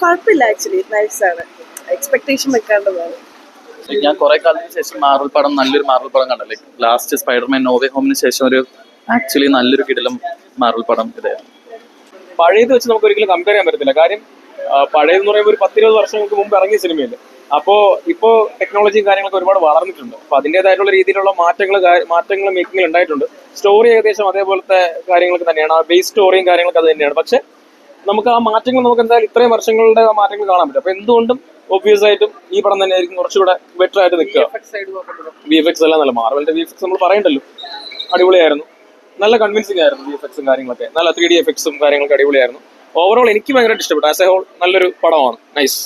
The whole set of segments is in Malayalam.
കുഴപ്പമില്ല, ആക്ച്വലി നൈസാണ്, എക്സ്പെക്ടേഷൻ വെക്കാണ്ടതാണ്. ഞാൻ കുറെ കാലത്തിന് ശേഷം മാർവൽ പടം, നല്ലൊരു മാർവൽ പടം കണ്ടല്ലേ. ലാസ്റ്റ് സ്പൈഡർമാൻ നോവേ ഹോമിന് ശേഷം ഒരു ആക്ച്വലി നല്ലൊരു കിടിലം മാർവൽ പടം ഇതായിരുന്നു. പഴയത് വെച്ച് നമുക്ക് ഒരിക്കലും കമ്പയർ ചെയ്യാൻ പറ്റത്തില്ല. കാര്യം പഴയതെന്ന് പറയുമ്പോൾ ഒരു 10-20 വർഷങ്ങൾക്ക് മുമ്പ് ഇറങ്ങിയ സിനിമയല്ലേ. അപ്പോൾ ഇപ്പോൾ ടെക്നോളജിയും കാര്യങ്ങളൊക്കെ ഒരുപാട് വളർന്നിട്ടുണ്ട്. അപ്പോൾ അതിൻ്റെതായിട്ടുള്ള രീതിയിലുള്ള മാറ്റങ്ങൾ മേക്കിങ്ങിൽ ഉണ്ടായിട്ടുണ്ട്. സ്റ്റോറി ഏകദേശം അതേപോലത്തെ കാര്യങ്ങളൊക്കെ തന്നെയാണ്, ആ ബേസ് സ്റ്റോറിയും കാര്യങ്ങളൊക്കെ അത് തന്നെയാണ്. പക്ഷെ നമുക്ക് ആ മാറ്റങ്ങൾ നമുക്ക് എന്തായാലും ഇത്രയും വർഷങ്ങളുടെ ആ മാറ്റങ്ങൾ കാണാൻ പറ്റും. അപ്പോൾ എന്തുകൊണ്ടും ഒബ്വിയസ് ആയിട്ടും ഈ പടം തന്നെ ആയിരിക്കും കുറച്ചുകൂടെ ബെറ്റർ ആയിട്ട് നിൽക്കുക. VFX എല്ലാം നല്ല, മാർവലിന്റെ VFX നമ്മൾ പറയണ്ടല്ലോ, അടിപൊളിയായിരുന്നു. നല്ല കൺവിൻസിംഗ് ആയിരുന്നു VFXും കാര്യങ്ങളൊക്കെ, നല്ല 3D എഫക്ട്സും കാര്യങ്ങളൊക്കെ അടിപൊളിയായിരുന്നു. ഓവറോൾ എനിക്ക് ഭയങ്കരമായിട്ട് ഇഷ്ടപ്പെട്ടു. ആസ് എ ഹോൾ നല്ലൊരു പടമാണ്, നൈസ്.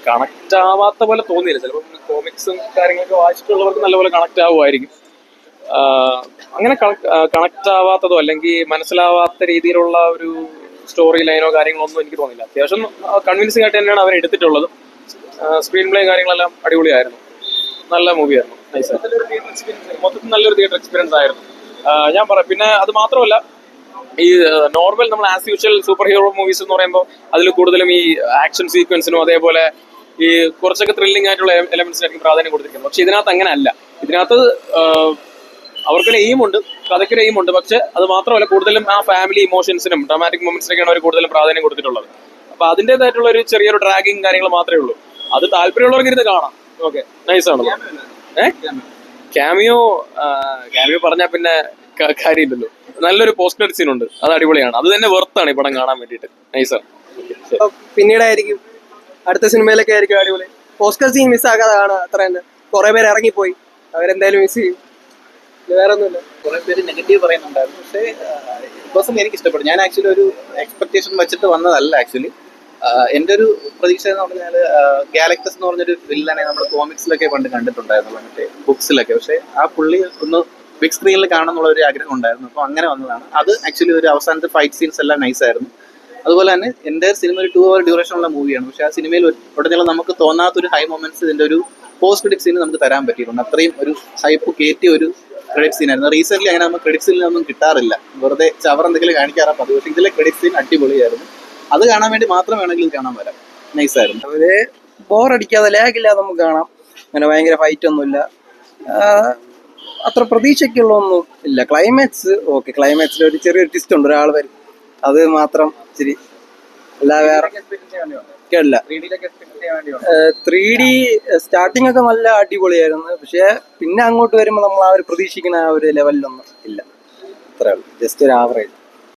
കണക്ട് ആവാത്ത പോലെ തോന്നിയില്ല. ചിലപ്പോൾ കോമിക്സും കാര്യങ്ങളൊക്കെ വായിച്ചിട്ടുള്ളവർക്ക് നല്ലപോലെ കണക്ട് ആവുമായിരിക്കും. അങ്ങനെ കണക്ട് ആവാത്തതോ അല്ലെങ്കിൽ മനസ്സിലാവാത്ത രീതിയിലുള്ള ഒരു സ്റ്റോറി ലൈനോ കാര്യങ്ങളോ ഒന്നും എനിക്ക് തോന്നില്ല. അത്യാവശ്യം കൺവിൻസിംഗ് ആയിട്ട് തന്നെയാണ് അവർ എടുത്തിട്ടുള്ളത്. സ്ക്രീൻ പ്ലേ കാര്യങ്ങളെല്ലാം അടിപൊളിയായിരുന്നു, നല്ല മൂവിയായിരുന്നു, നൈസ്. മൊത്തത്തിൽ നല്ലൊരു തിയേറ്റർ എക്സ്പീരിയൻസ് ആയിരുന്നു ഞാൻ പറയാം. പിന്നെ അത് മാത്രമല്ല, ഈ നോർമൽ നമ്മൾ as usual super hero movies എന്ന് പറയുമ്പോൾ അതിൽ കൂടുതലും ഈ ആക്ഷൻ സീക്വൻസിനും അതേപോലെ ഈ കുറച്ചൊക്കെ ത്രില്ലിംഗ് ആയിട്ടുള്ള എലമെന്റ്സിനായിരിക്കും പ്രാധാന്യം കൊടുത്തിരിക്കുന്നത്. പക്ഷെ ഇതിനകത്ത് അങ്ങനെ അല്ല. ഇതിനകത്ത് അവർക്കൊരു എയിമുണ്ട്, കഥയ്ക്കൊരു എയിമുണ്ട്. പക്ഷെ അത് മാത്രമല്ല, കൂടുതലും ആ ഫാമിലി ഇമോഷൻസിനും ഡ്രാമാറ്റിക് മൊമെന്റ്സിനൊക്കെയാണ് അവർ കൂടുതലും പ്രാധാന്യം കൊടുത്തിട്ടുള്ളത്. അപ്പൊ അതിൻ്റെതായിട്ടുള്ള ഒരു ചെറിയൊരു ഡ്രാഗിങ് കാര്യങ്ങൾ മാത്രമേ ഉള്ളൂ. അത് താല്പര്യമുള്ളവർക്ക് ഇരുന്ന് കാണാം. ഓക്കെ, നൈസാണ്. ക്യാമിയോ പറഞ്ഞാൽ പിന്നെ കാര്യമില്ലല്ലോ. നല്ലൊരു പോസ്റ്റ് ക്രെഡിറ്റ് സീൻ ഉണ്ട്, അത് അടിപൊളിയാണ്. അത് തന്നെ വെർത്താണ് ഈ പടം കാണാൻ വേണ്ടിയിട്ട്, നൈസാണ്. പിന്നീടായിരിക്കും അടുത്ത സിനിമയിലൊക്കെ ആയിരിക്കും അടിപൊളി. പോസ്റ്റ് ക്രെഡിറ്റ് സീൻ മിസ്സാക്കാതെ കാണാം, അത്ര തന്നെ. കുറെ പേര് ഇറങ്ങിപ്പോയി, അവരെന്തായാലും മിസ് ചെയ്യും, വേറെ ഒന്നുമില്ല. കുറെ പേര് നെഗറ്റീവ് പറയുന്നുണ്ടായിരുന്നു. പക്ഷേ പേഴ്സണലി എനിക്ക് ഇഷ്ടപ്പെട്ടു. ഞാൻ ആക്ച്വലി ഒരു എക്സ്പെക്ടേഷൻ വെച്ചിട്ട് വന്നതല്ല. ആക്ച്വലി എൻ്റെ ഒരു പ്രതീക്ഷ എന്ന് പറഞ്ഞാൽ ഗാലക്ടസ് എന്ന് പറഞ്ഞൊരു വില്ലനെ നമ്മൾ കോമിക്സിലൊക്കെ പണ്ട് കണ്ടിട്ടുണ്ടായിരുന്നു, മറ്റേ ബുക്സിലൊക്കെ. പക്ഷേ ആ പുള്ളി ഒന്ന് ബിഗ് സ്ക്രീനിൽ കാണണം എന്നുള്ള ഒരു ആഗ്രഹം ഉണ്ടായിരുന്നു. അപ്പോൾ അങ്ങനെ വന്നതാണ്. അത് ആക്ച്വലി ഒരു അവസാനത്തെ ഫൈറ്റ് സീൻസ് എല്ലാം നൈസായിരുന്നു. അതുപോലെ തന്നെ എൻ്റെ സിനിമ ഒരു 2 hour ഡ്യൂറേഷൻ ഉള്ള മൂവിയാണ്. പക്ഷേ ആ സിനിമയിൽ ഉടനീളം നമുക്ക് തോന്നാത്തൊരു ഹൈ മൊമെന്റ്സ് ഇതിൻ്റെ ഒരു പോസ്റ്റ് ക്രെഡിറ്റ് സീന് നമുക്ക് തരാൻ പറ്റിയിട്ടുണ്ട്. അത്രയും ഒരു ഹൈപ്പ് കയറ്റിയ ഒരു ക്രെഡിറ്റ് സീനായിരുന്നു. റീസെന്റ് അങ്ങനെ നമ്മൾ ക്രെഡിറ്റ് സീനിലൊന്നും കിട്ടാറില്ല, വെറുതെ ചവർ എന്തെങ്കിലും കാണിക്കാറാ പതിവ്. പക്ഷേ ഇതിലെ ക്രെഡിറ്റ് സീൻ അടിപൊളിയായിരുന്നു. അത് കാണാൻ വേണ്ടി മാത്രം വേണമെങ്കിൽ ഇത് കാണാൻ വരാം, നൈസായിരുന്നു. അവര് ബോറടിക്കാതെ ലാഗില്ലാതെ നമുക്ക് കാണാം. അങ്ങനെ ഭയങ്കര ഫൈറ്റ് ഒന്നുമില്ല, അത്ര പ്രതീക്ഷയ്ക്കുള്ളൊന്നും ഇല്ല. ക്ലൈമാക്സ് ഓക്കെ, ക്ലൈമാക്സിൽ ഒരു ചെറിയൊരു ട്വിസ്റ്റ് ഉണ്ട്, ഒരാൾ വരും, അത് മാത്രം ഇച്ചിരി. അല്ല വേറെ കേട്ടില്ല. 3D സ്റ്റാർട്ടിംഗ് ഒക്കെ നല്ല അടിപൊളിയായിരുന്നു. പക്ഷെ പിന്നെ അങ്ങോട്ട് വരുമ്പോൾ നമ്മൾ ആ ഒരു പ്രതീക്ഷിക്കുന്ന ആ ഒരു ലെവലിലൊന്നും ഇല്ല. അത്രേ ഉള്ളൂ, ജസ്റ്റ് ഒരു ആവറേജ്.